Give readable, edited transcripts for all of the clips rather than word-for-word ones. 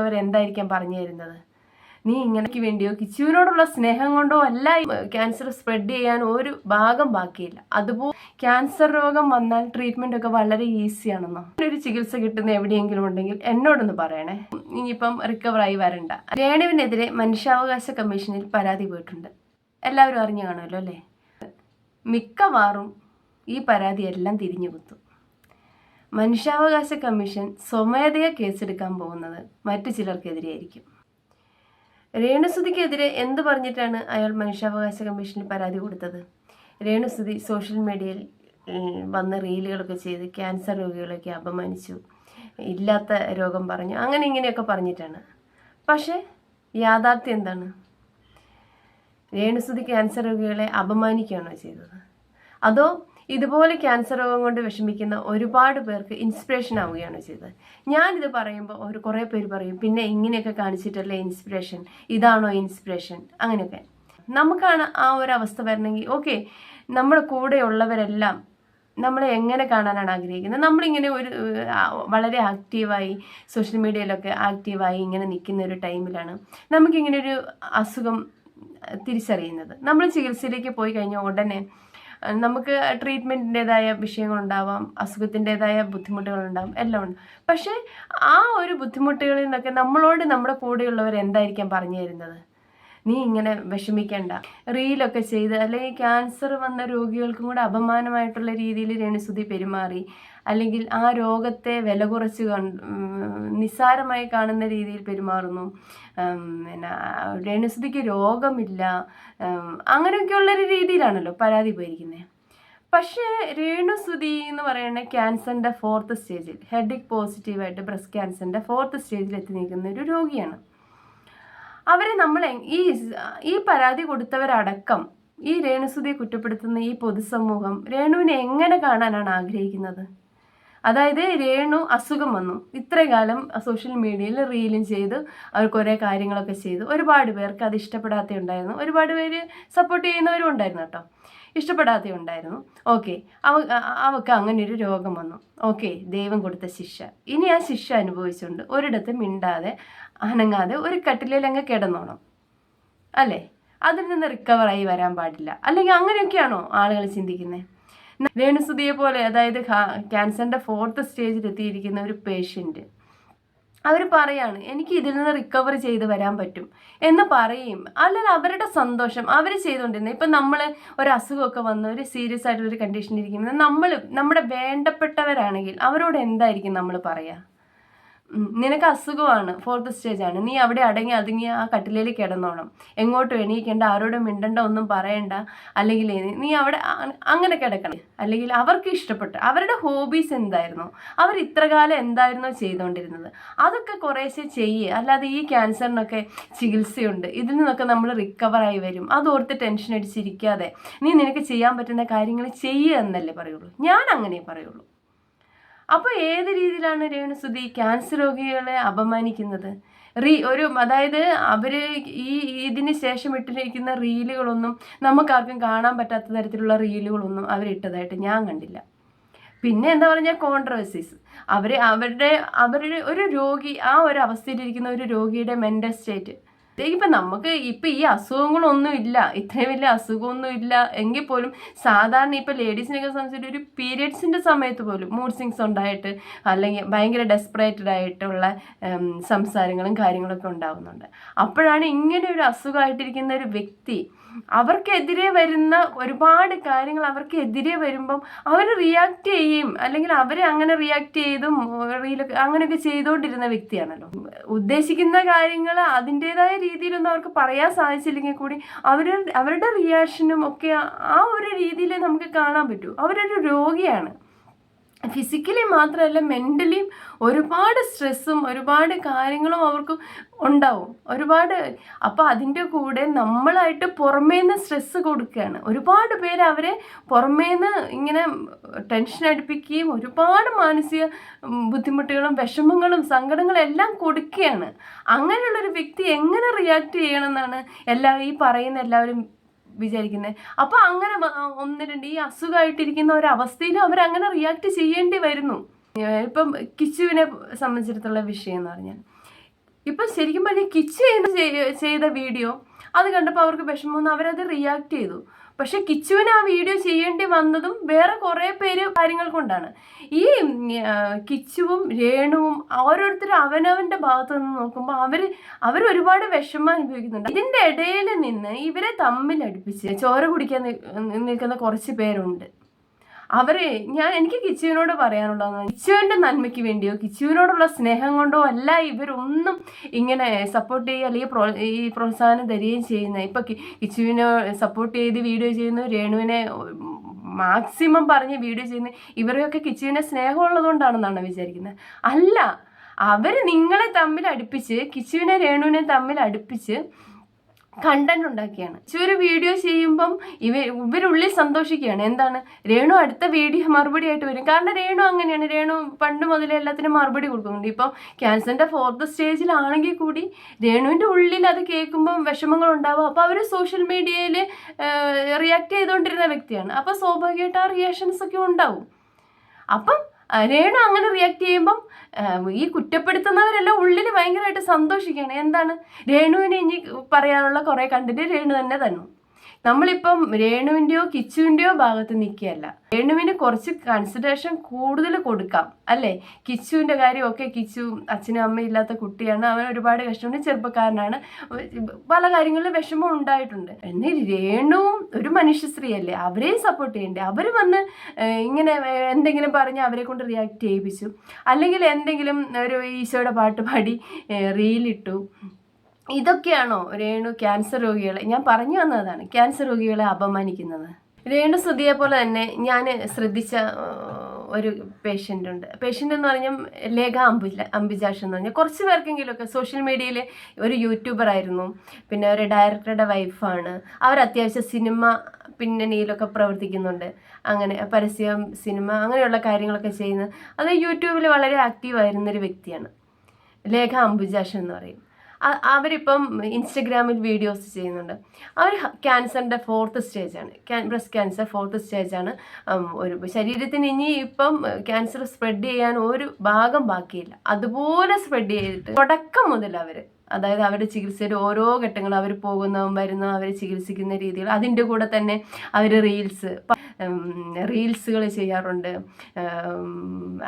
കൂടെയുള്ളവർ എന്തായിരിക്കാം പറഞ്ഞു തരുന്നത്? നീ ഇങ്ങനെക്ക് വേണ്ടിയോ കിച്ചുവിനോടുള്ള സ്നേഹം കൊണ്ടോ അല്ല ക്യാൻസർ സ്പ്രെഡ് ചെയ്യാൻ ഒരു ഭാഗം ബാക്കിയില്ല. അതുപോലെ ക്യാൻസർ രോഗം വന്നാൽ ട്രീറ്റ്മെന്റ് ഒക്കെ വളരെ ഈസിയാണെന്നോ? ഒരു ചികിത്സ കിട്ടുന്ന എവിടെയെങ്കിലും ഉണ്ടെങ്കിൽ എന്നോടൊന്ന് പറയണേ. ഇനിയിപ്പം റിക്കവർ ആയി വരണ്ട. രേണുവിനെതിരെ മനുഷ്യാവകാശ കമ്മീഷനിൽ പരാതി പോയിട്ടുണ്ട്. എല്ലാവരും അറിഞ്ഞു കാണുമല്ലോ അല്ലേ? മിക്കവാറും ഈ പരാതി എല്ലാം തിരിഞ്ഞു കുത്തും. മനുഷ്യാവകാശ കമ്മീഷൻ സ്വമേധയാ കേസെടുക്കാൻ പോകുന്നത് മറ്റു ചിലർക്കെതിരെയായിരിക്കും. രേണുസുതിക്കെതിരെ എന്ത് പറഞ്ഞിട്ടാണ് അയാൾ മനുഷ്യാവകാശ കമ്മീഷനിൽ പരാതി കൊടുത്തത്? രേണുസുതി സോഷ്യൽ മീഡിയയിൽ വന്ന റീലുകളൊക്കെ ചെയ്ത് ക്യാൻസർ രോഗികളൊക്കെ അപമാനിച്ചു, ഇല്ലാത്ത രോഗം പറഞ്ഞു, അങ്ങനെ ഇങ്ങനെയൊക്കെ പറഞ്ഞിട്ടാണ്. പക്ഷേ യാഥാർത്ഥ്യം എന്താണ്? രേണുസുതി ക്യാൻസർ രോഗികളെ അപമാനിക്കുകയാണോ ചെയ്തത്? അതോ ഇതുപോലെ ക്യാൻസർ രോഗം കൊണ്ട് വിഷമിക്കുന്ന ഒരുപാട് പേർക്ക് ഇൻസ്പിറേഷൻ ആവുകയാണ് ചെയ്തത്? ഞാനിത് പറയുമ്പോൾ കുറേ പേര് പറയും, പിന്നെ ഇങ്ങനെയൊക്കെ കാണിച്ചിട്ടല്ലേ ഇൻസ്പിറേഷൻ, ഇതാണോ ഇൻസ്പിറേഷൻ, അങ്ങനെയൊക്കെ. നമുക്കാണ് ആ ഒരു അവസ്ഥ വരണമെങ്കിൽ ഓക്കെ, നമ്മുടെ കൂടെയുള്ളവരെല്ലാം നമ്മളെ എങ്ങനെ കാണാനാണ് ആഗ്രഹിക്കുന്നത്? നമ്മളിങ്ങനെ വളരെ ആക്റ്റീവായി സോഷ്യൽ മീഡിയയിലൊക്കെ ആക്റ്റീവായി ഇങ്ങനെ നിൽക്കുന്ന ഒരു ടൈമിലാണ് നമുക്കിങ്ങനെ ഒരു അസുഖം തിരിച്ചറിയുന്നത്. നമ്മൾ ചികിത്സയിലേക്ക് പോയി കഴിഞ്ഞാൽ ഉടനെ നമുക്ക് ട്രീറ്റ്മെൻറ്റിൻ്റെതായ വിഷയങ്ങളുണ്ടാവാം, അസുഖത്തിൻ്റെതായ ബുദ്ധിമുട്ടുകളുണ്ടാവും, എല്ലാം ഉണ്ട്. പക്ഷേ ആ ഒരു ബുദ്ധിമുട്ടുകളിൽ നിന്നൊക്കെ നമ്മളോട് നമ്മുടെ കൂടെയുള്ളവർ എന്തായിരിക്കാം പറഞ്ഞു തരുന്നത്? നീ ഇങ്ങനെ വിഷമിക്കേണ്ട, റീലൊക്കെ ചെയ്ത് അല്ലെങ്കിൽ ക്യാൻസർ വന്ന രോഗികൾക്കും കൂടെ അപമാനമായിട്ടുള്ള രീതിയിൽ രേണുസുതി പെരുമാറി, അല്ലെങ്കിൽ ആ രോഗത്തെ വില കുറച്ച് നിസ്സാരമായി കാണുന്ന രീതിയിൽ പെരുമാറുന്നു. പിന്നെ രേണുസുതിക്ക് രോഗമില്ല, അങ്ങനെയൊക്കെയുള്ളൊരു രീതിയിലാണല്ലോ പരാതി പോയിരിക്കുന്നത്. പക്ഷേ രേണുസുതി എന്ന് പറയുന്ന ക്യാൻസറിൻ്റെ 4th സ്റ്റേജിൽ, ഹെഡിക് പോസിറ്റീവായിട്ട് ബ്രസ്റ്റ് ക്യാൻസറിൻ്റെ 4th സ്റ്റേജിൽ എത്തി നിൽക്കുന്ന ഒരു രോഗിയാണ്. അവരെ നമ്മൾ ഈ പരാതി കൊടുത്തവരടക്കം ഈ രേണുസുതിയെ കുറ്റപ്പെടുത്തുന്ന ഈ പൊതുസമൂഹം രേണുവിനെ എങ്ങനെ കാണാനാണ് ആഗ്രഹിക്കുന്നത്? അതായത് രേണു അസുഖം വന്നു, ഇത്രയും കാലം സോഷ്യൽ മീഡിയയിൽ റീലും ചെയ്ത് അവർ കുറേ കാര്യങ്ങളൊക്കെ ചെയ്തു, ഒരുപാട് പേർക്ക് അത് ഇഷ്ടപ്പെടാത്ത ഉണ്ടായിരുന്നു, ഒരുപാട് പേര് സപ്പോർട്ട് ചെയ്യുന്നവരും ഉണ്ടായിരുന്നു കേട്ടോ, ഇഷ്ടപ്പെടാത്ത ഉണ്ടായിരുന്നു. ഓക്കെ, അവൾക്ക് അങ്ങനെ ഒരു രോഗം വന്നു, ഓക്കെ, ദൈവം കൊടുത്ത ശിക്ഷ. ഇനി ആ ശിക്ഷ അനുഭവിച്ചുകൊണ്ട് ഒരിടത്തും മിണ്ടാതെ അനങ്ങാതെ ഒരു കട്ടിലിൽ അങ്ങ് കിടന്നോണം അല്ലേ? അതിൽ നിന്ന് റിക്കവറായി വരാൻ പാടില്ല, അല്ലെങ്കിൽ അങ്ങനെയൊക്കെയാണോ ആളുകൾ ചിന്തിക്കുന്നത്? രേണുസുതിയെ പോലെ, അതായത് ക്യാൻസറിൻ്റെ 4th സ്റ്റേജിൽ എത്തിയിരിക്കുന്ന ഒരു പേഷ്യൻറ്റ്, അവർ പറയാണ് എനിക്ക് ഇതിൽ നിന്ന് റിക്കവർ ചെയ്ത് വരാൻ പറ്റും എന്ന് പറയും. അല്ലെങ്കിൽ അവരുടെ സന്തോഷം അവർ ചെയ്തുകൊണ്ടിരുന്നത്. ഇപ്പം നമ്മൾ ഒരു അസുഖമൊക്കെ വന്ന് ഒരു സീരിയസ് ആയിട്ടുള്ളൊരു കണ്ടീഷനിൽ ഇരിക്കുന്നത് നമ്മുടെ വേണ്ടപ്പെട്ടവരാണെങ്കിൽ അവരോട് എന്തായിരിക്കും നമ്മൾ പറയുക? നിനക്ക് അസുഖമാണ്, 4th സ്റ്റേജാണ്, നീ അവിടെ അടങ്ങി ആ കട്ടിലേൽ കിടന്നോണം, എങ്ങോട്ടും എണീക്കേണ്ട, ആരോടും മിണ്ടണ്ട, ഒന്നും പറയണ്ട, അല്ലെങ്കിൽ നീ അവിടെ അങ്ങനെ കിടക്കണം. അല്ലെങ്കിൽ അവർക്ക് ഇഷ്ടപ്പെട്ട അവരുടെ ഹോബീസ് എന്തായിരുന്നു, അവർ ഇത്രകാലം എന്തായിരുന്നോ ചെയ്തുകൊണ്ടിരുന്നത്, അതൊക്കെ കുറേശ്ശെ ചെയ്യുക. അല്ലാതെ ഈ ക്യാൻസറിനൊക്കെ ചികിത്സയുണ്ട്, ഇതിൽ നിന്നൊക്കെ നമ്മൾ റിക്കവറായി വരും, അതോർത്ത് ടെൻഷൻ അടിച്ചിരിക്കാതെ നിനക്ക് ചെയ്യാൻ പറ്റുന്ന കാര്യങ്ങൾ ചെയ്യുക എന്നല്ലേ പറയുള്ളൂ. ഞാൻ അങ്ങനെ പറയുള്ളൂ. അപ്പോൾ ഏത് രീതിയിലാണ് രേണുസുതി ക്യാൻസർ രോഗികളെ അപമാനിക്കുന്നത്? അതായത് അവർ ഇതിന് ശേഷം ഇട്ടിരിക്കുന്ന റീലുകളൊന്നും നമുക്കാർക്കും കാണാൻ പറ്റാത്ത തരത്തിലുള്ള റീലുകളൊന്നും അവരിട്ടതായിട്ട് ഞാൻ കണ്ടില്ല. പിന്നെ എന്താ പറഞ്ഞാൽ കോൺട്രവേഴ്സീസ്, അവരുടെ ഒരു രോഗി, ആ ഒരു അവസ്ഥയിലിരിക്കുന്ന ഒരു രോഗിയുടെ മെൻ്റൽ സ്റ്റേറ്റ്, ഇപ്പം നമുക്ക് ഇപ്പം ഈ അസുഖങ്ങളൊന്നും ഇല്ല, ഇത്രയും വലിയ അസുഖമൊന്നും ഇല്ല എങ്കിൽ പോലും സാധാരണ ഇപ്പം ലേഡീസിനൊക്കെ സംബന്ധിച്ചിട്ട് ഒരു പീരിയഡ്സിൻ്റെ സമയത്ത് പോലും മൂഡ് സ്വിങ്സ് ഉണ്ടായിട്ട് അല്ലെങ്കിൽ ഭയങ്കര ഡെസ്പറേറ്റഡ് ആയിട്ടുള്ള സംസാരങ്ങളും കാര്യങ്ങളൊക്കെ ഉണ്ടാകുന്നുണ്ട്. അപ്പോഴാണ് ഇങ്ങനെ ഒരു അസുഖമായിട്ടിരിക്കുന്ന ഒരു വ്യക്തി, അവർക്കെതിരെ വരുന്ന ഒരുപാട് കാര്യങ്ങൾ അവർക്കെതിരെ വരുമ്പം അവർ റിയാക്ട് ചെയ്യും, അല്ലെങ്കിൽ അവരെ അങ്ങനെ റിയാക്ട് ചെയ്തും റീലൊക്കെ അങ്ങനെയൊക്കെ ചെയ്തുകൊണ്ടിരുന്ന വ്യക്തിയാണല്ലോ. ഉദ്ദേശിക്കുന്ന കാര്യങ്ങൾ അതിൻ്റെതായ രീതിയിലൊന്നും അവർക്ക് പറയാൻ സാധിച്ചില്ലെങ്കിൽ കൂടി അവരുടെ റിയാക്ഷനും ഒക്കെ ആ ഒരു രീതിയിൽ നമുക്ക് കാണാൻ പറ്റൂ. അവരൊരു രോഗിയാണ്. ഫിസിക്കലി മാത്രമല്ല മെൻ്റലിയും ഒരുപാട് സ്ട്രെസ്സും ഒരുപാട് കാര്യങ്ങളും അവർക്ക് ഉണ്ടാവും, ഒരുപാട്. അപ്പോൾ അതിൻ്റെ കൂടെ നമ്മളായിട്ട് പുറമേന്ന് സ്ട്രെസ്സ് കൊടുക്കുകയാണ്. ഒരുപാട് പേര് അവരെ പുറമേന്ന് ഇങ്ങനെ ടെൻഷൻ അടുപ്പിക്കുകയും ഒരുപാട് മാനസിക ബുദ്ധിമുട്ടുകളും വിഷമങ്ങളും സങ്കടങ്ങളും എല്ലാം കൊടുക്കുകയാണ്. അങ്ങനെയുള്ളൊരു വ്യക്തി എങ്ങനെ റിയാക്ട് ചെയ്യണമെന്നാണ് ഈ പറയുന്ന എല്ലാവരും വിചാരിക്കുന്നത്. അപ്പോൾ അങ്ങനെ 1-2 ഈ അസുഖമായിട്ടിരിക്കുന്ന ഒരവസ്ഥയിലും അവരങ്ങനെ റിയാക്ട് ചെയ്യേണ്ടി വരുന്നു. ഇപ്പം കിച്ചുവിനെ സംബന്ധിച്ചിടത്തോളം വിഷയം എന്ന് പറഞ്ഞാൽ, ഇപ്പം ശരിക്കും പറഞ്ഞാൽ കിച്ചു ചെയ്ത വീഡിയോ അത് കണ്ടപ്പോൾ അവർക്ക് വിഷമം വന്ന് അവരത് റിയാക്ട് ചെയ്തു. പക്ഷെ കിച്ചുവിന് ആ വീഡിയോ ചെയ്യേണ്ടി വന്നതും വേറെ കുറേ പേര് കാര്യങ്ങൾ കൊണ്ടാണ്. ഈ കിച്ചുവും രേണുവും ഓരോരുത്തരും അവനവൻ്റെ ഭാഗത്ത് നിന്ന് നോക്കുമ്പോൾ അവർ ഒരുപാട് വിഷമം അനുഭവിക്കുന്നുണ്ട്. ഇതിൻ്റെ ഇടയിൽ നിന്ന് ഇവരെ തമ്മിലടുപ്പിച്ച് ചോര കുടിക്കാൻ നിൽക്കുന്ന കുറച്ച് പേരുണ്ട്. എനിക്ക് കിച്ചുവിനോട് പറയാനുള്ളതാണ്, കിച്ചുവിൻ്റെ നന്മയ്ക്ക് വേണ്ടിയോ കിച്ചുവിനോടുള്ള സ്നേഹം കൊണ്ടോ അല്ല ഇവരൊന്നും ഇങ്ങനെ സപ്പോർട്ട് ചെയ്യുക അല്ലെങ്കിൽ ഈ പ്രോത്സാഹനം തരികയും ചെയ്യുന്നത്. ഇപ്പം കിച്ചുവിനെ സപ്പോർട്ട് ചെയ്ത് വീഡിയോ ചെയ്യുന്നു, രേണുവിനെ മാക്സിമം പറഞ്ഞ് വീഡിയോ ചെയ്യുന്നു. ഇവരൊക്കെ കിച്ചുവിനെ സ്നേഹമുള്ളതുകൊണ്ടാണെന്നാണ് വിചാരിക്കുന്നത്. അല്ല, അവർ നിങ്ങളെ തമ്മിൽ അടുപ്പിച്ച്, കിച്ചുവിനെ രേണുവിനെ തമ്മിൽ അടുപ്പിച്ച് കണ്ടന്റ് ഉണ്ടാക്കിയാണ്. ഒരു വീഡിയോ ചെയ്യുമ്പം ഇവരുള്ളിൽ സന്തോഷിക്കുകയാണ്. എന്താണ്, രേണു അടുത്ത വീഡിയോ മറുപടി ആയിട്ട് വരും. കാരണം രേണു അങ്ങനെയാണ്, രേണു പണ്ട് മുതലേ എല്ലാത്തിനും മറുപടി കൊടുക്കുന്നുണ്ട്. ഇപ്പം ക്യാൻസറിൻ്റെ 4th സ്റ്റേജിലാണെങ്കിൽ കൂടി രേണുവിൻ്റെ ഉള്ളിൽ അത് കേൾക്കുമ്പം വിഷമങ്ങൾ ഉണ്ടാവും. അപ്പോൾ അവർ സോഷ്യൽ മീഡിയയിൽ റിയാക്ട് ചെയ്തുകൊണ്ടിരുന്ന വ്യക്തിയാണ്. അപ്പോൾ സ്വാഭാവികമായിട്ട് ആ റിയാക്ഷൻസ് ഒക്കെ ഉണ്ടാവും. അപ്പം രേണു അങ്ങനെ റിയാക്ട് ചെയ്യുമ്പം ഈ കുറ്റപ്പെടുത്തുന്നവരെല്ലാം ഉള്ളിൽ ഭയങ്കരമായിട്ട് സന്തോഷിക്കുകയാണ്. എന്താണ്, രേണുവിന് ഇനി പറയാനുള്ള കുറേ കണ്ടിട്ട് രേണു തന്നെ തന്നു. നമ്മളിപ്പം രേണുവിൻ്റെയോ കിച്ചുവിൻ്റെയോ ഭാഗത്ത് നിൽക്കുകയല്ല. രേണുവിന് കുറച്ച് കൺസിഡറേഷൻ കൂടുതൽ കൊടുക്കാം അല്ലേ. കിച്ചുവിൻ്റെ കാര്യമൊക്കെ, കിച്ചു അച്ഛനും അമ്മയും ഇല്ലാത്ത കുട്ടിയാണ്, അവൻ ഒരുപാട് കഷ്ടമുണ്ട്, ചെറുപ്പക്കാരനാണ്, പല കാര്യങ്ങളിലും വിഷമം ഉണ്ടായിട്ടുണ്ട്. എന്നാൽ രേണുവും ഒരു മനുഷ്യശ്രീയല്ലേ, അവരെയും സപ്പോർട്ട് ചെയ്യണ്ടേ. അവർ വന്ന് ഇങ്ങനെ എന്തെങ്കിലും പറഞ്ഞ് അവരെ കൊണ്ട് റിയാക്ട് ചെയ്യിപ്പിച്ചു, അല്ലെങ്കിൽ എന്തെങ്കിലും ഒരു ഈശോയുടെ പാട്ട് പാടി റീലിട്ടു. ഇതൊക്കെയാണോ രേണു ക്യാൻസർ രോഗികളെ, ഞാൻ പറഞ്ഞു വന്നതാണ്, ക്യാൻസർ രോഗികളെ അപമാനിക്കുന്നത്? രേണു സുധിയെ പോലെ തന്നെ ഞാൻ ശ്രദ്ധിച്ച ഒരു പേഷ്യൻ്റ് ഉണ്ട്. പേഷ്യൻ്റ് എന്ന് പറഞ്ഞാൽ ലേഖ അംബിജാഷ് എന്ന് പറഞ്ഞാൽ കുറച്ച് പേർക്കെങ്കിലുമൊക്കെ സോഷ്യൽ മീഡിയയിൽ ഒരു യൂട്യൂബർ ആയിരുന്നു, പിന്നെ ഒരു ഡയറക്ടറുടെ വൈഫാണ്. അവർ അത്യാവശ്യം സിനിമ പിന്നണിയിലൊക്കെ പ്രവർത്തിക്കുന്നുണ്ട്. അങ്ങനെ പരസ്യം, സിനിമ, അങ്ങനെയുള്ള കാര്യങ്ങളൊക്കെ ചെയ്യുന്നത്. അത് യൂട്യൂബിൽ വളരെ ആക്റ്റീവായിരുന്നൊരു വ്യക്തിയാണ് ലേഖ അംബിജാഷ് എന്ന് പറയും. അവരിപ്പം ഇൻസ്റ്റഗ്രാമിൽ വീഡിയോസ് ചെയ്യുന്നുണ്ട്. അവർ ക്യാൻസറിൻ്റെ 4th സ്റ്റേജാണ്, ബ്രസ്റ്റ് ക്യാൻസർ 4th സ്റ്റേജാണ്. ഒരു ശരീരത്തിന് ഇനി ഇപ്പം ക്യാൻസർ സ്പ്രെഡ് ചെയ്യാൻ ഒരു ഭാഗം ബാക്കിയില്ല. അതുപോലെ സ്പ്രെഡ് ചെയ്തിട്ട് തുടക്കം മുതൽ അതായത് അവരുടെ ചികിത്സയുടെ ഓരോ ഘട്ടങ്ങളും അവർ പോകുന്നതും വരുന്നതും അവർ ചികിത്സിക്കുന്ന രീതികൾ, അതിൻ്റെ കൂടെ തന്നെ അവർ റീൽസുകൾ ചെയ്യാറുണ്ട്,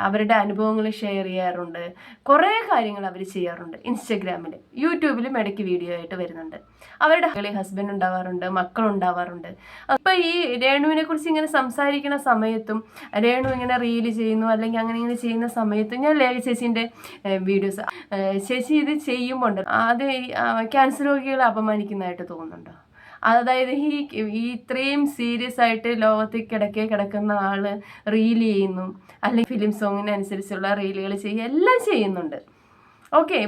അവരുടെ അനുഭവങ്ങൾ ഷെയർ ചെയ്യാറുണ്ട്, കുറേ കാര്യങ്ങൾ അവർ ചെയ്യാറുണ്ട്. ഇൻസ്റ്റഗ്രാമിൽ, യൂട്യൂബിലും ഇടയ്ക്ക് വീഡിയോ ആയിട്ട് വരുന്നുണ്ട്. അവരുടെ ഹസ്ബൻഡ് ഉണ്ടാവാറുണ്ട്, മക്കളുണ്ടാവാറുണ്ട്. അപ്പോൾ ഈ രേണുവിനെ കുറിച്ച് ഇങ്ങനെ സംസാരിക്കുന്ന സമയത്തും, രേണു ഇങ്ങനെ റീല് ചെയ്യുന്നു അല്ലെങ്കിൽ അങ്ങനെ ഇങ്ങനെ ചെയ്യുന്ന സമയത്തും ഞാൻ ലേഖ ചേച്ചീൻ്റെ വീഡിയോസ്, ചേച്ചി ഇത് ചെയ്യുമ്പോൾ അത് ക്യാൻസർ രോഗികളെ അപമാനിക്കുന്നതായിട്ട് തോന്നുന്നുണ്ടോ? അതായത് ഈ ഇത്രയും സീരിയസ് ആയിട്ട് ലോകത്തിൽ കിടക്കുന്ന ആള് റീൽ ചെയ്യുന്നു, അല്ലെങ്കിൽ ഫിലിം സോങ്ങിനനുസരിച്ചുള്ള റീലുകൾ ചെയ്യുക, എല്ലാം ചെയ്യുന്നുണ്ട്. ഓക്കെ,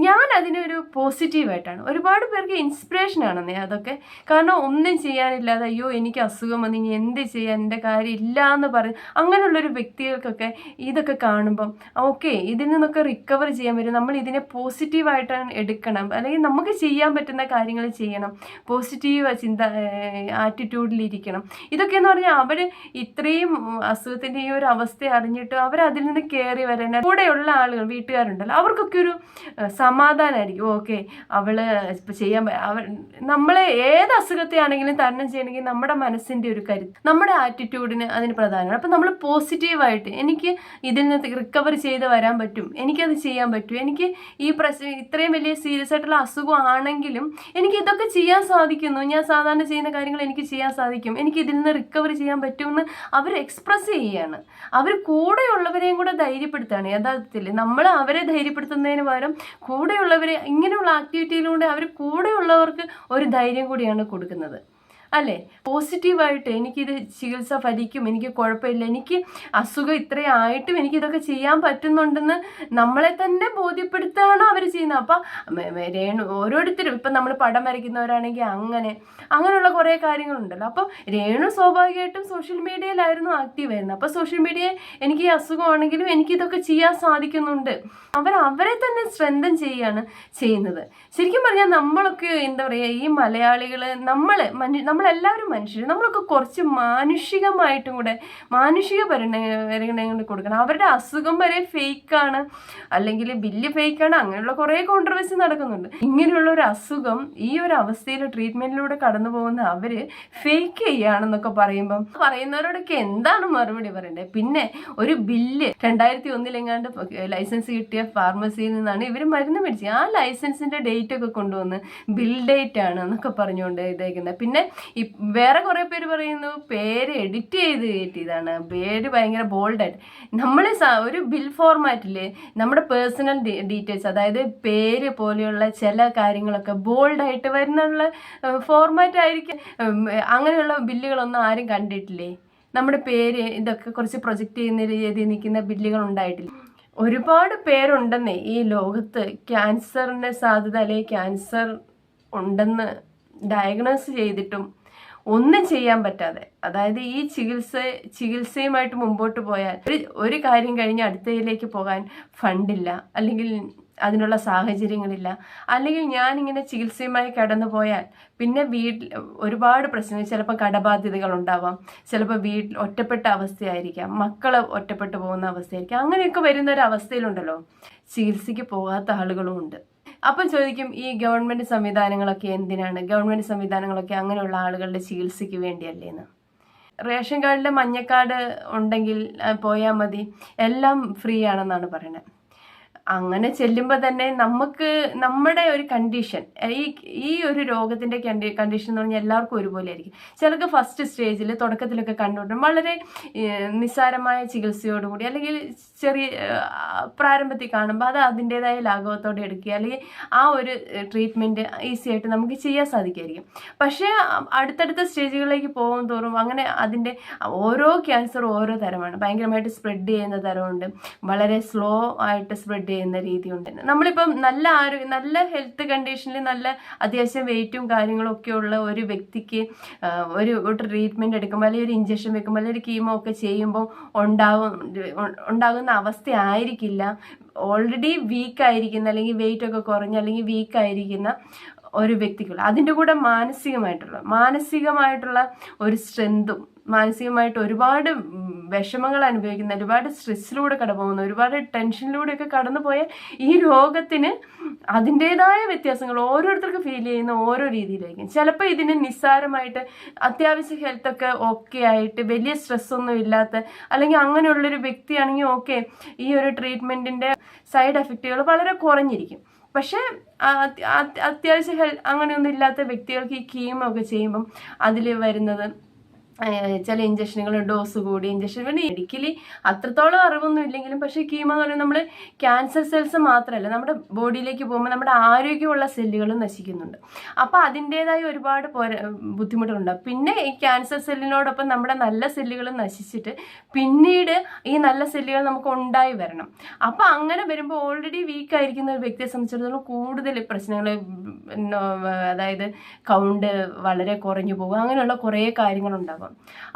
ഞാൻ അതിനൊരു പോസിറ്റീവായിട്ടാണ്. ഒരുപാട് പേർക്ക് ഇൻസ്പിറേഷനാണെന്നേ അതൊക്കെ. കാരണം ഒന്നും ചെയ്യാനില്ലാതെ അയ്യോ എനിക്ക് അസുഖം വന്ന് ഇനി എന്ത് ചെയ്യാൻ, എൻ്റെ കാര്യം ഇല്ല എന്ന് പറയും. അങ്ങനെയുള്ളൊരു വ്യക്തികൾക്കൊക്കെ ഇതൊക്കെ കാണുമ്പം ഓക്കെ, ഇതിൽ നിന്നൊക്കെ റിക്കവർ ചെയ്യാൻ പറ്റും. നമ്മൾ ഇതിനെ പോസിറ്റീവായിട്ടാണ് എടുക്കണം, അല്ലെങ്കിൽ നമുക്ക് ചെയ്യാൻ പറ്റുന്ന കാര്യങ്ങൾ ചെയ്യണം, പോസിറ്റീവ് ആറ്റിറ്റ്യൂഡിലിരിക്കണം. ഇതൊക്കെയെന്ന് പറഞ്ഞാൽ അവർ ഇത്രയും അസുഖത്തിൻ്റെ ഈ ഒരു അവസ്ഥ അറിഞ്ഞിട്ട് അവരതിൽ നിന്ന് കയറി വരാൻ കൂടെയുള്ള ആളുകൾ, വീട്ടുകാരുണ്ടല്ലോ, അവർക്കൊക്കെ ഒരു സമാധാനമായിരിക്കും. ഓക്കെ, ഇപ്പം നമ്മളെ ഏത് അസുഖത്തെ ആണെങ്കിലും തരണം ചെയ്യണമെങ്കിൽ നമ്മുടെ മനസ്സിൻ്റെ ഒരു കരുത്ത്, നമ്മുടെ ആറ്റിറ്റ്യൂഡിന് അതിന് പ്രധാനമാണ്. അപ്പം നമ്മൾ പോസിറ്റീവായിട്ട് എനിക്ക് ഇതിൽ നിന്ന് റിക്കവർ ചെയ്ത് വരാൻ പറ്റും, എനിക്കത് ചെയ്യാൻ പറ്റും, എനിക്ക് ഈ ഇത്രയും വലിയ സീരിയസ് ആയിട്ടുള്ള അസുഖമാണെങ്കിലും എനിക്ക് ഇതൊക്കെ ചെയ്യാൻ സാധിക്കുന്നു, ഞാൻ സാധാരണ ചെയ്യുന്ന കാര്യങ്ങൾ എനിക്ക് ചെയ്യാൻ സാധിക്കും, എനിക്ക് ഇതിൽ നിന്ന് റിക്കവർ ചെയ്യാൻ പറ്റുമെന്ന് അവർ എക്സ്പ്രസ് ചെയ്യുകയാണ്. അവർ കൂടെയുള്ളവരെയും കൂടെ ധൈര്യപ്പെടുത്തുകയാണ്. യഥാർത്ഥത്തിൽ നമ്മൾ അവരെ ധൈര്യപ്പെടുത്തുന്നതിന് പകരം കൂടെയുള്ളവരെ ഇങ്ങനെയുള്ള ആക്ടിവിറ്റിയിലൂടെ അവർ കൂടെയുള്ളവർക്ക് ഒരു ധൈര്യം കൂടിയാണ് കൊടുക്കുന്നത് അല്ലേ. പോസിറ്റീവായിട്ട് എനിക്കിത് ചികിത്സ ഫലിക്കും, എനിക്ക് കുഴപ്പമില്ല, എനിക്ക് അസുഖം ഇത്രയായിട്ടും എനിക്കിതൊക്കെ ചെയ്യാൻ പറ്റുന്നുണ്ടെന്ന് നമ്മളെ തന്നെ ബോധ്യപ്പെടുത്തുകയാണ് അവർ ചെയ്യുന്നത്. അപ്പം ഓരോരുത്തരും ഇപ്പം നമ്മൾ പടം വരയ്ക്കുന്നവരാണെങ്കിൽ അങ്ങനെയുള്ള കുറേ കാര്യങ്ങളുണ്ടല്ലോ. അപ്പം രേണു സ്വാഭാവികമായിട്ടും സോഷ്യൽ മീഡിയയിലായിരുന്നു ആക്റ്റീവായിരുന്നത്. അപ്പോൾ സോഷ്യൽ മീഡിയ എനിക്ക് ഈ അസുഖമാണെങ്കിലും എനിക്കിതൊക്കെ ചെയ്യാൻ സാധിക്കുന്നുണ്ട്, അവരെ തന്നെ സ്ട്രെങ്തൻ ചെയ്യുകയാണ് ചെയ്യുന്നത്. ശരിക്കും പറഞ്ഞാൽ നമ്മളൊക്കെ എന്താ പറയുക, ഈ മലയാളികൾ നമ്മൾ നമ്മളെല്ലാവരും മനുഷ്യർ, നമ്മളൊക്കെ കുറച്ച് മാനുഷികമായിട്ടും കൂടെ മാനുഷിക പരിഗണന കൊടുക്കണം. അവരുടെ അസുഖം വരെ ഫേക്കാണ്, അല്ലെങ്കിൽ ബില്ല് ഫേക്കാണ്, അങ്ങനെയുള്ള കുറേ കോൺട്രവേഴ്സി നടക്കുന്നുണ്ട്. ഇങ്ങനെയുള്ള ഒരു അസുഖം ഈ ഒരു അവസ്ഥയിൽ ട്രീറ്റ്മെന്റിലൂടെ കടന്നു പോകുന്ന അവര് ഫേക്ക് ചെയ്യുകയാണെന്നൊക്കെ പറയുന്നവരോടൊക്കെ എന്താണ് മറുപടി പറയേണ്ടത്? പിന്നെ ഒരു ബില്ല് 2001 ലൈസൻസ് കിട്ടിയ ഫാർമസിയിൽ നിന്നാണ് ഇവർ മരുന്ന് മേടിച്ചത്. ആ ലൈസൻസിന്റെ ഡേറ്റ് ഒക്കെ കൊണ്ടുവന്ന് ബിൽ ഡേറ്റ് ആണ് എന്നൊക്കെ പറഞ്ഞുകൊണ്ട് ഇതേക്കുന്നത്. പിന്നെ വേറെ കുറെ പേര് പറയുന്നു പേര് എഡിറ്റ് ചെയ്ത് കയറ്റിയതാണ്, പേര് ഭയങ്കര ബോൾഡായിട്ട്. നമ്മൾ ഒരു ബിൽ ഫോർമാറ്റില് നമ്മുടെ പേഴ്സണൽ ഡീറ്റെയിൽസ്, അതായത് പേര് പോലെയുള്ള ചില കാര്യങ്ങളൊക്കെ ബോൾഡായിട്ട് വരുന്നുള്ള ഫോർമാറ്റ് ആയിരിക്കും. അങ്ങനെയുള്ള ബില്ലുകളൊന്നും ആരും കണ്ടിട്ടില്ലേ? നമ്മുടെ പേര് ഇതൊക്കെ കുറച്ച് പ്രൊജക്റ്റ് ചെയ്യുന്ന രീതിയിൽ നിൽക്കുന്ന ബില്ലുകൾ ഉണ്ടായിട്ടില്ല. ഒരുപാട് പേരുണ്ടെന്നേ ഈ ലോകത്ത് ക്യാൻസറിൻ്റെ സാധ്യത അല്ലെങ്കിൽ ക്യാൻസർ ഉണ്ടെന്ന് ഡയഗ്നോസ് ചെയ്തിട്ടും ഒന്നും ചെയ്യാൻ പറ്റാതെ, അതായത് ഈ ചികിത്സയുമായിട്ട് മുമ്പോട്ട് പോയാൽ ഒരു കാര്യം കഴിഞ്ഞ് അടുത്തതിലേക്ക് പോകാൻ ഫണ്ടില്ല, അല്ലെങ്കിൽ അതിനുള്ള സാഹചര്യങ്ങളില്ല, അല്ലെങ്കിൽ ഞാനിങ്ങനെ ചികിത്സയുമായി കടന്നു പോയാൽ പിന്നെ വീട്ടിൽ ഒരുപാട് പ്രശ്നങ്ങൾ, ചിലപ്പോൾ കടബാധ്യതകൾ ഉണ്ടാവാം, ചിലപ്പോൾ വീട്ടിൽ ഒറ്റപ്പെട്ട അവസ്ഥയായിരിക്കാം, മക്കൾ ഒറ്റപ്പെട്ടു പോകുന്ന അവസ്ഥയായിരിക്കാം. അങ്ങനെയൊക്കെ വരുന്ന ഒരു അവസ്ഥയിലുണ്ടല്ലോ ചികിത്സയ്ക്ക് പോകാത്ത ആളുകളും ഉണ്ട്. അപ്പം ചോദിക്കും, ഈ ഗവൺമെൻറ് സംവിധാനങ്ങളൊക്കെ എന്തിനാണ്? ഗവൺമെൻറ് സംവിധാനങ്ങളൊക്കെ അങ്ങനെയുള്ള ആളുകളുടെ ചികിത്സയ്ക്ക് വേണ്ടിയല്ലേ എന്ന്. റേഷൻ കാർഡിലെ മഞ്ഞക്കാർഡ് ഉണ്ടെങ്കിൽ പോയാൽ മതി, എല്ലാം ഫ്രീ ആണെന്നാണ് പറയുന്നത്. അങ്ങനെ ചെല്ലുമ്പോൾ തന്നെ നമുക്ക് നമ്മുടെ ഒരു കണ്ടീഷൻ, ഈ ഒരു രോഗത്തിൻ്റെ കണ്ടീഷൻ എന്ന് പറഞ്ഞാൽ എല്ലാവർക്കും ഒരുപോലെ ആയിരിക്കും. ചിലർക്ക് ഫസ്റ്റ് സ്റ്റേജിൽ തുടക്കത്തിലൊക്കെ കണ്ടുകൊണ്ടും വളരെ നിസ്സാരമായ ചികിത്സയോടുകൂടി, അല്ലെങ്കിൽ ചെറിയ പ്രാരംഭത്തിൽ കാണുമ്പോൾ അത് അതിൻ്റെതായ ലാഘവത്തോടെ എടുക്കുക, അല്ലെങ്കിൽ ആ ഒരു ട്രീറ്റ്മെൻറ്റ് ഈസി ആയിട്ട് നമുക്ക് ചെയ്യാൻ സാധിക്കുമായിരിക്കും. പക്ഷേ അടുത്തടുത്ത സ്റ്റേജുകളിലേക്ക് പോകും തോറും അങ്ങനെ അതിൻ്റെ ഓരോ ക്യാൻസറും ഓരോ തരമാണ്. ഭയങ്കരമായിട്ട് സ്പ്രെഡ് ചെയ്യുന്ന തരമുണ്ട്, വളരെ സ്ലോ ആയിട്ട് സ്പ്രെഡ് ചെയ്യുന്ന രീതിയുണ്ട്. നമ്മളിപ്പം നല്ല ഹെൽത്ത് കണ്ടീഷനിൽ നല്ല അത്യാവശ്യം വെയിറ്റും കാര്യങ്ങളും ഒക്കെ ഉള്ള ഒരു വ്യക്തിക്ക് ഒരു ട്രീറ്റ്മെൻറ്റ് എടുക്കുമ്പോൾ, അല്ലെങ്കിൽ ഒരു ഇഞ്ചക്ഷൻ വെക്കുമ്പോൾ, അല്ലെങ്കിൽ ഒരു കീമോ ഒക്കെ ചെയ്യുമ്പോൾ ഉണ്ടാകുന്ന അവസ്ഥ ആയിരിക്കില്ല ഓൾറെഡി വീക്കായിരിക്കുന്ന, അല്ലെങ്കിൽ വെയിറ്റ് ഒക്കെ കുറഞ്ഞ, അല്ലെങ്കിൽ വീക്കായിരിക്കുന്ന ഒരു വ്യക്തിക്കുള്ള. അതിൻ്റെ കൂടെ മാനസികമായിട്ടുള്ള ഒരു സ്ട്രെങ്തും, മാനസികമായിട്ട് ഒരുപാട് വിഷമങ്ങൾ അനുഭവിക്കുന്ന, ഒരുപാട് സ്ട്രെസ്സിലൂടെ കടന്നുപോകുന്ന, ഒരുപാട് ടെൻഷനിലൂടെയൊക്കെ കടന്നു പോയാൽ ഈ രോഗത്തിന് അതിൻ്റെതായ വ്യത്യാസങ്ങൾ ഓരോരുത്തർക്ക് ഫീൽ ചെയ്യുന്ന ഓരോ രീതിയിലായിരിക്കും. ചിലപ്പോൾ ഇതിന് നിസ്സാരമായിട്ട് അത്യാവശ്യം ഹെൽത്തൊക്കെ ഓക്കെ ആയിട്ട് വലിയ സ്ട്രെസ്സൊന്നും ഇല്ലാത്ത, അല്ലെങ്കിൽ അങ്ങനെയുള്ളൊരു വ്യക്തിയാണെങ്കിൽ ഓക്കെ, ഈ ഒരു ട്രീറ്റ്മെൻറ്റിൻ്റെ സൈഡ് എഫക്റ്റുകൾ വളരെ കുറഞ്ഞിരിക്കും. പക്ഷേ അത്യാവശ്യം അങ്ങനെയൊന്നും ഇല്ലാത്ത വ്യക്തികൾക്ക് ഈ കീമോ ഒക്കെ ചെയ്യുമ്പം അതിൽ വരുന്നത് ചില ഇഞ്ചക്ഷനുകൾ ഡോസ് കൂടി ഇഞ്ചക്ഷൻ, പിന്നെ മെഡിക്കലി അത്രത്തോളം അറിവൊന്നും ഇല്ലെങ്കിലും, പക്ഷേ കീമോ എന്ന് പറയുന്നത് നമ്മൾ ക്യാൻസർ സെൽസ് മാത്രമല്ല നമ്മുടെ ബോഡിയിലേക്ക് പോകുമ്പോൾ നമ്മുടെ ആരോഗ്യമുള്ള സെല്ലുകളും നശിക്കുന്നുണ്ട്. അപ്പോൾ അതിൻ്റെതായ ഒരുപാട് ബുദ്ധിമുട്ടുകളുണ്ടാകും. പിന്നെ ഈ ക്യാൻസർ സെല്ലിനോടൊപ്പം നമ്മുടെ നല്ല സെല്ലുകളും നശിച്ചിട്ട് പിന്നീട് ഈ നല്ല സെല്ലുകൾ നമുക്ക് ഉണ്ടായി വരണം. അപ്പോൾ അങ്ങനെ വരുമ്പോൾ ഓൾറെഡി വീക്കായിരിക്കുന്ന ഒരു വ്യക്തിയെ സംബന്ധിച്ചിടത്തോളം കൂടുതൽ പ്രശ്നങ്ങൾ, അതായത് കൗണ്ട് വളരെ കുറഞ്ഞു പോകും, അങ്ങനെയുള്ള കുറേ കാര്യങ്ങളുണ്ടാകും.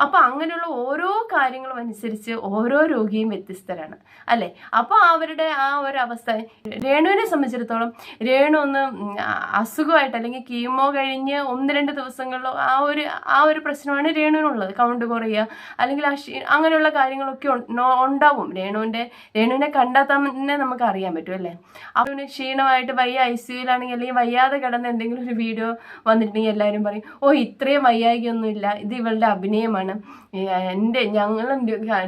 അപ്പോൾ അങ്ങനെയുള്ള ഓരോ കാര്യങ്ങളും അനുസരിച്ച് ഓരോ രോഗിയും വ്യത്യസ്തരാണ് അല്ലേ? അപ്പോൾ അവരുടെ ആ ഒരു അവസ്ഥ, രേണുവിനെ സംബന്ധിച്ചിടത്തോളം രേണു ഒന്ന് അസുഖമായിട്ട്, അല്ലെങ്കിൽ കീമോ കഴിഞ്ഞ് 1-2 ദിവസങ്ങളിലോ ആ ഒരു പ്രശ്നമാണ് രേണുവിനുള്ളത്. കൗണ്ട് കുറയുക, അല്ലെങ്കിൽ അങ്ങനെയുള്ള കാര്യങ്ങളൊക്കെ ഉണ്ടാവും. രേണുവിനെ കണ്ടാൽ തന്നെ നമുക്ക് അറിയാൻ പറ്റും അല്ലേ? അവന് ക്ഷീണമായിട്ട് വയ്യ, ICUലാണെങ്കിൽ, അല്ലെങ്കിൽ വയ്യാതെ കിടന്ന് എന്തെങ്കിലും ഒരു വീഡിയോ വന്നിട്ടുണ്ടെങ്കിൽ എല്ലാവരും പറയും, ഓ ഇത്രയും വയ്യായികൊന്നുമില്ല, ഇത് ഇവളുടെ അഭിനയമാണ്, ഞങ്ങളും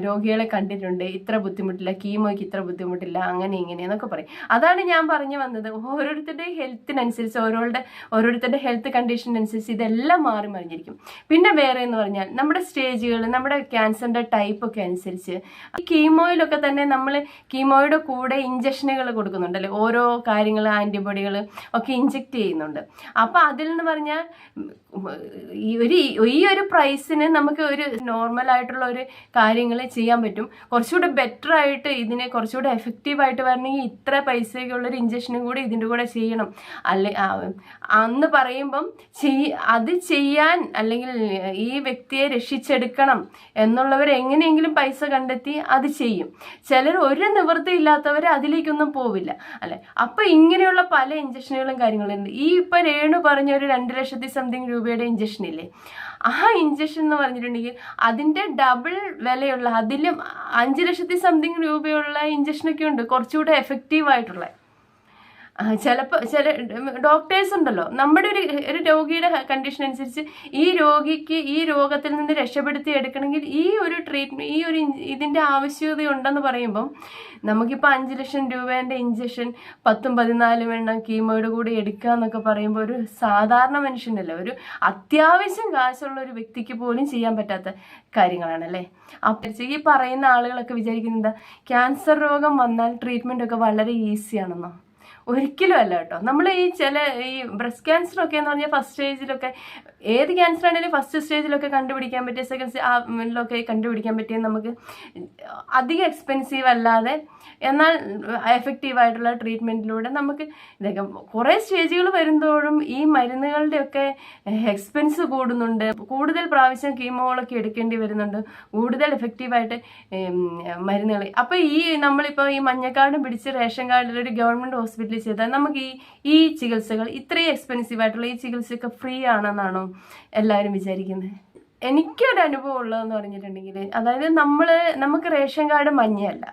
രോഗികളെ കണ്ടിട്ടുണ്ട്, ഇത്ര ബുദ്ധിമുട്ടില്ല, കീമോയ്ക്ക് ഇത്ര ബുദ്ധിമുട്ടില്ല, അങ്ങനെ ഇങ്ങനെയെന്നൊക്കെ പറയും. അതാണ് ഞാൻ പറഞ്ഞു വന്നത്, ഓരോരുത്തരുടെ ഹെൽത്തിനനുസരിച്ച്, ഓരോരുത്തരുടെ ഹെൽത്ത് കണ്ടീഷനനുസരിച്ച് ഇതെല്ലാം മാറി മറിഞ്ഞിരിക്കും. പിന്നെ വേറെ എന്ന് പറഞ്ഞാൽ നമ്മുടെ സ്റ്റേജുകൾ, നമ്മുടെ ക്യാൻസറിൻ്റെ ടൈപ്പൊക്കെ അനുസരിച്ച് ഈ കീമോയിലൊക്കെ തന്നെ നമ്മൾ കീമോയുടെ കൂടെ ഇഞ്ചക്ഷനുകൾ കൊടുക്കുന്നുണ്ടല്ലോ, ഓരോ കാര്യങ്ങൾ, ആൻറ്റിബോഡികൾ ഒക്കെ ഇഞ്ചെക്ട് ചെയ്യുന്നുണ്ട്. അപ്പോൾ അതിൽ നിന്ന് പറഞ്ഞാൽ ഈ ഒരു പ്രൈസിന് നമുക്ക് ഒരു നോർമലായിട്ടുള്ള ഒരു കാര്യങ്ങൾ ചെയ്യാൻ പറ്റും. കുറച്ചുകൂടെ ബെറ്റർ ആയിട്ട് ഇതിനെ കുറച്ചുകൂടെ എഫക്റ്റീവായിട്ട് വരണമെങ്കിൽ ഇത്ര പൈസയ്ക്കുള്ളൊരു ഇഞ്ചക്ഷനും കൂടി ഇതിൻ്റെ കൂടെ ചെയ്യണം. അന്ന് പറയുമ്പം അത് ചെയ്യാൻ അല്ലെങ്കിൽ ഈ വ്യക്തിയെ രക്ഷിച്ചെടുക്കണം എന്നുള്ളവർ എങ്ങനെയെങ്കിലും പൈസ കണ്ടെത്തി അത് ചെയ്യും. ചിലർ ഒരു നിവൃത്തി ഇല്ലാത്തവർ അതിലേക്കൊന്നും പോവില്ല അല്ലെ. അപ്പം ഇങ്ങനെയുള്ള പല ഇഞ്ചക്ഷനുകളും കാര്യങ്ങളുണ്ട്. ഈ ഇപ്പം രേണു പറഞ്ഞ ഒരു 2,00,000 സംതിങ് രൂപയുടെ ഇഞ്ചക്ഷൻ ഇല്ലേ, ആ ഇഞ്ചക്ഷൻ എന്ന് പറഞ്ഞിട്ടുണ്ടെങ്കിൽ അതിൻ്റെ ഡബിൾ വിലയുള്ള, അതിലും 5,00,000 സംതിങ് രൂപയുള്ള ഇഞ്ചക്ഷനൊക്കെ ഉണ്ട് കുറച്ചുകൂടെ എഫക്റ്റീവായിട്ടുള്ള. ചിലപ്പോൾ ചില ഡോക്ടേഴ്സ് ഉണ്ടല്ലോ, നമ്മുടെ ഒരു രോഗിയുടെ കണ്ടീഷൻ അനുസരിച്ച് ഈ രോഗിക്ക് ഈ രോഗത്തിൽ നിന്ന് രക്ഷപ്പെടുത്തി എടുക്കണമെങ്കിൽ ഈ ഒരു ട്രീറ്റ്മെൻറ്റ്, ഈ ഒരു ഇതിൻ്റെ ആവശ്യകത ഉണ്ടെന്ന് പറയുമ്പം നമുക്കിപ്പോൾ 5,00,000 രൂപേൻ്റെ ഇഞ്ചക്ഷൻ 10-14 എണ്ണം കീമോയുടെ കൂടി എടുക്കുക എന്നൊക്കെ പറയുമ്പോൾ ഒരു സാധാരണ മനുഷ്യനല്ല, ഒരു അത്യാവശ്യം കാശുള്ള ഒരു വ്യക്തിക്ക് പോലും ചെയ്യാൻ പറ്റാത്ത കാര്യങ്ങളാണല്ലേ. അപ്പം ഈ പറയുന്ന ആളുകളൊക്കെ വിചാരിക്കുന്നത് ക്യാൻസർ രോഗം വന്നാൽ ട്രീറ്റ്മെൻ്റ് ഒക്കെ വളരെ ഈസിയാണെന്നോ? ഒരിക്കലും അല്ല കേട്ടോ. നമ്മൾ ഈ ബ്രസ്റ്റ് ക്യാൻസറൊക്കെ എന്ന് പറഞ്ഞാൽ ഫസ്റ്റ് സ്റ്റേജിലൊക്കെ, ഏത് ക്യാൻസർ ആണെങ്കിലും ഫസ്റ്റ് സ്റ്റേജിലൊക്കെ കണ്ടുപിടിക്കാൻ പറ്റിയ, സെക്കൻഡ് സ്റ്റേജിലൊക്കെ കണ്ടുപിടിക്കാൻ പറ്റിയ, നമുക്ക് അധികം എക്സ്പെൻസീവ് അല്ലാതെ എന്നാൽ എഫക്റ്റീവായിട്ടുള്ള ട്രീറ്റ്മെൻറ്റിലൂടെ നമുക്ക് ഇതൊക്കെ കുറേ സ്റ്റേജുകൾ വരുന്തോറും ഈ മരുന്നുകളുടെയൊക്കെ എക്സ്പെൻസ് കൂടുന്നുണ്ട്. കൂടുതൽ പ്രാവശ്യം കീമോകളൊക്കെ എടുക്കേണ്ടി വരുന്നുണ്ട്, കൂടുതൽ എഫക്റ്റീവായിട്ട് മരുന്നുകൾ. അപ്പോൾ നമ്മളിപ്പോൾ ഈ മഞ്ഞക്കാർഡ് പിടിച്ച് റേഷൻ കാർഡിൽ ഒരു ഗവൺമെൻറ് ഹോസ്പിറ്റലിൽ ചെയ്താൽ നമുക്ക് ഈ ചികിത്സകൾ, ഇത്രയും എക്സ്പെൻസീവായിട്ടുള്ള ഈ ചികിത്സയൊക്കെ ഫ്രീ ആണെന്നാണോ എല്ലാവരും വിചാരിക്കുന്നത്? എനിക്കൊരു അനുഭവം ഉള്ളതെന്ന് പറഞ്ഞിട്ടുണ്ടെങ്കിൽ, അതായത് നമുക്ക് റേഷൻ കാർഡ് മഞ്ഞയല്ല,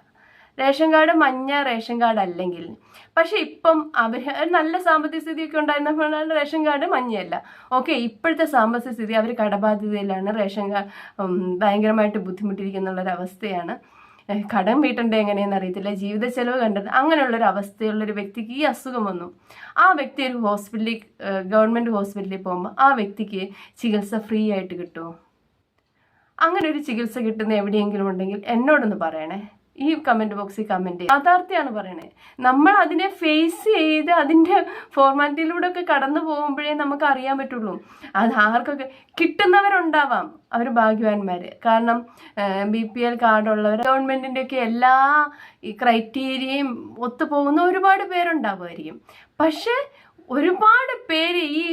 റേഷൻ കാർഡ് മഞ്ഞ റേഷൻ കാർഡ് അല്ലെങ്കിൽ, പക്ഷെ ഇപ്പം അവർ നല്ല സാമ്പത്തിക സ്ഥിതിയൊക്കെ ഉണ്ടായിരുന്നപ്പോഴാണ് റേഷൻ കാർഡ് മഞ്ഞയല്ല. ഓക്കെ, ഇപ്പോഴത്തെ സാമ്പത്തിക സ്ഥിതി അവർ കടബാധ്യതയിലാണ്, റേഷൻ കാർഡ് ഭയങ്കരമായിട്ട് ബുദ്ധിമുട്ടിയിരിക്കുന്നുള്ളൊരവസ്ഥയാണ്. കടം വീട്ടേണ്ടത് എങ്ങനെയെന്ന് അറിയത്തില്ല, ജീവിത ചെലവ് കണ്ടത്, അങ്ങനെയുള്ളൊരു അവസ്ഥയുള്ളൊരു വ്യക്തിക്ക് ഈ അസുഖം വന്നു. ആ വ്യക്തി ഒരു ഹോസ്പിറ്റലിൽ, ഗവൺമെൻറ് ഹോസ്പിറ്റലിൽ പോകുമ്പോൾ ആ വ്യക്തിക്ക് ചികിത്സ ഫ്രീ ആയിട്ട് കിട്ടുമോ? അങ്ങനെ ഒരു ചികിത്സ കിട്ടുന്ന എവിടെയെങ്കിലും ഉണ്ടെങ്കിൽ എന്നോടൊന്ന് പറയണേ. ഈ കമൻറ്റ് ബോക്സിൽ കമൻറ്റ് ചെയ്യും. യാഥാർത്ഥ്യമാണ് പറയണേ. നമ്മൾ അതിനെ ഫേസ് ചെയ്ത് അതിൻ്റെ ഫോർമാലിറ്റിയിലൂടെ ഒക്കെ കടന്നു പോകുമ്പോഴേ നമുക്ക് അറിയാൻ പറ്റുള്ളൂ. അത് ആർക്കൊക്കെ കിട്ടുന്നവരുണ്ടാവാം, അവർ ഭാഗ്യവാന്മാർ. കാരണം BPL കാർഡുള്ളവർ, ഗവൺമെൻറ്റിൻ്റെയൊക്കെ എല്ലാ ഈ ക്രൈറ്റീരിയയും ഒത്തുപോകുന്ന ഒരുപാട് പേരുണ്ടാവുമായിരിക്കും. പക്ഷേ ഒരുപാട് പേര് ഈ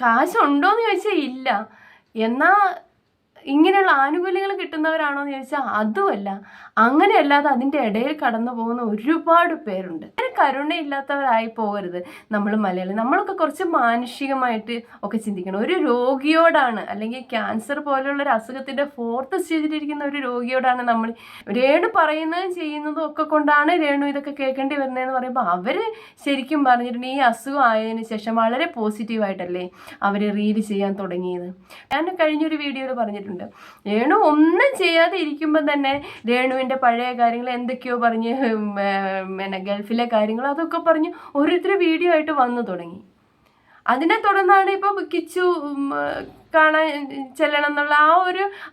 കാശുണ്ടോയെന്ന് ചോദിച്ചാൽ ഇല്ല, എന്നാൽ ഇങ്ങനെയുള്ള ആനുകൂല്യങ്ങൾ കിട്ടുന്നവരാണോ എന്ന് ചോദിച്ചാൽ അതുമല്ല. അങ്ങനെയല്ലാതെ അതിൻ്റെ ഇടയിൽ കടന്നു പോകുന്ന ഒരുപാട് പേരുണ്ട്. കരുണയില്ലാത്തവരായി പോകരുത് നമ്മൾ മലയാളി. നമ്മളൊക്കെ കുറച്ച് മാനുഷികമായിട്ട് ഒക്കെ ചിന്തിക്കണം. ഒരു രോഗിയോടാണ്, അല്ലെങ്കിൽ ക്യാൻസർ പോലെയുള്ള ഒരു അസുഖത്തിൻ്റെ 4th സ്റ്റേജിലിരിക്കുന്ന ഒരു രോഗിയോടാണ് നമ്മൾ രേണു പറയുന്നതും ചെയ്യുന്നതും ഒക്കെ കൊണ്ടാണ് രേണു ഇതൊക്കെ കേൾക്കേണ്ടി വരുന്നതെന്ന് പറയുമ്പോൾ അവർ ശരിക്കും പറഞ്ഞിട്ടുണ്ട് ഈ അസുഖം ആയതിനു ശേഷം വളരെ പോസിറ്റീവായിട്ടല്ലേ അവർ റീൽ ചെയ്യാൻ തുടങ്ങിയത്. ഞാൻ കഴിഞ്ഞൊരു വീഡിയോയിൽ പറഞ്ഞിട്ടുണ്ട്, രേണു ഒന്നും ചെയ്യാതെ ഇരിക്കുമ്പോൾ തന്നെ രേണുവിൻ്റെ പഴയ കാര്യങ്ങൾ എന്തൊക്കെയോ പറഞ്ഞ്, ഗൾഫിലെ കാര്യങ്ങൾ അതൊക്കെ പറഞ്ഞ് ഓരോരുത്തർ വീഡിയോ ആയിട്ട് വന്നു തുടങ്ങി. അതിനെ തുടർന്നാണ് ഇപ്പോൾ കിച്ചു കാണാൻ ചെല്ലണം എന്നുള്ള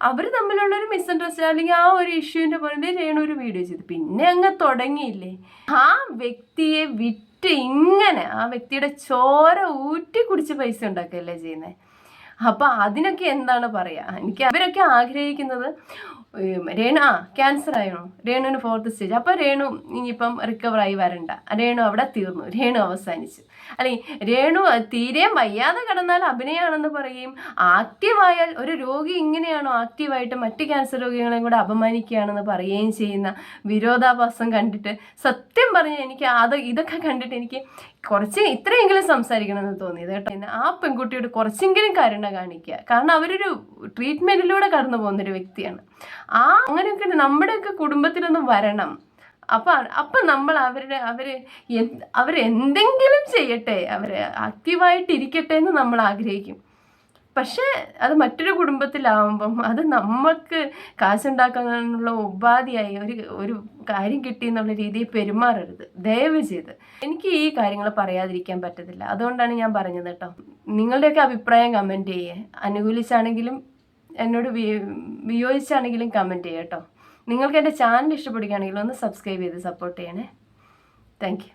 അവർ തമ്മിലുള്ളൊരു മിസ്അണ്ടർസ്റ്റാൻഡിങ്, അല്ലെങ്കിൽ ആ ഒരു ഇഷ്യൂവിൻ്റെ പുറമെ രേണു ഒരു വീഡിയോ ചെയ്തു. പിന്നെ അങ്ങ് തുടങ്ങിയില്ലേ ആ വ്യക്തിയെ വിറ്റ് ഇങ്ങനെ ആ വ്യക്തിയുടെ ചോര ഊറ്റി കുടിച്ച് പൈസ ഉണ്ടാക്കുകയല്ലേ ചെയ്യുന്നത്. അപ്പം അതിനൊക്കെ എന്താണ് പറയുക? അവരൊക്കെ ആഗ്രഹിക്കുന്നത് ക്യാൻസർ ആയോ, രേണുവിന് 4th സ്റ്റേജ്, അപ്പോൾ രേണു ഇനിയിപ്പം റിക്കവറായി വരണ്ട, രേണു അവിടെ തീർന്നു, രേണു അവസാനിച്ചു. അല്ലെങ്കിൽ രേണു തീരെ വയ്യാതെ കിടന്നാൽ അഭിനയമാണെന്ന് പറയുകയും, ആക്റ്റീവായാൽ ഒരു രോഗി ഇങ്ങനെയാണോ ആക്റ്റീവായിട്ട് മറ്റ് ക്യാൻസർ രോഗികളെയും കൂടെ അപമാനിക്കുകയാണെന്ന് പറയുകയും ചെയ്യുന്ന വിരോധാഭാസം കണ്ടിട്ട് സത്യം പറഞ്ഞാൽ എനിക്ക് ഇതൊക്കെ കണ്ടിട്ട് എനിക്ക് കുറച്ച് ഇത്രയെങ്കിലും സംസാരിക്കണമെന്ന് തോന്നിയത് കേട്ടോ. ആ പെൺകുട്ടിയോട് കുറച്ചെങ്കിലും കരുണ കാണിക്കുക. കാരണം അവരൊരു ട്രീറ്റ്മെൻറ്റിലൂടെ കടന്നു പോകുന്നൊരു വ്യക്തിയാണ്. അങ്ങനെയൊക്കെ നമ്മുടെയൊക്കെ കുടുംബത്തിലൊന്നും വരണം. അപ്പം നമ്മൾ അവരെന്തെങ്കിലും ചെയ്യട്ടെ, അവർ ആക്റ്റീവായിട്ടിരിക്കട്ടെ എന്ന് നമ്മൾ ആഗ്രഹിക്കും. പക്ഷേ അത് മറ്റൊരു കുടുംബത്തിലാവുമ്പം അത് നമുക്ക് കാശുണ്ടാക്കാനുള്ള ഉപാധിയായി ഒരു കാര്യം കിട്ടി എന്നുള്ള രീതിയിൽ പെരുമാറരുത് ദയവ് ചെയ്ത്. എനിക്ക് ഈ കാര്യങ്ങൾ പറയാതിരിക്കാൻ പറ്റത്തില്ല, അതുകൊണ്ടാണ് ഞാൻ പറഞ്ഞത് കേട്ടോ. നിങ്ങളുടെയൊക്കെ അഭിപ്രായം കമൻറ്റ് ചെയ്യേ, അനുകൂലിച്ചാണെങ്കിലും എന്നോട് വിയോജിച്ചാണെങ്കിലും കമൻറ്റ് ചെയ്യുക കേട്ടോ. നിങ്ങൾക്ക് എൻ്റെ ചാനൽ ഇഷ്ടപ്പെടുകയാണെങ്കിലും ഒന്ന് സബ്സ്ക്രൈബ് ചെയ്ത് സപ്പോർട്ട് ചെയ്യണേ. Thank you.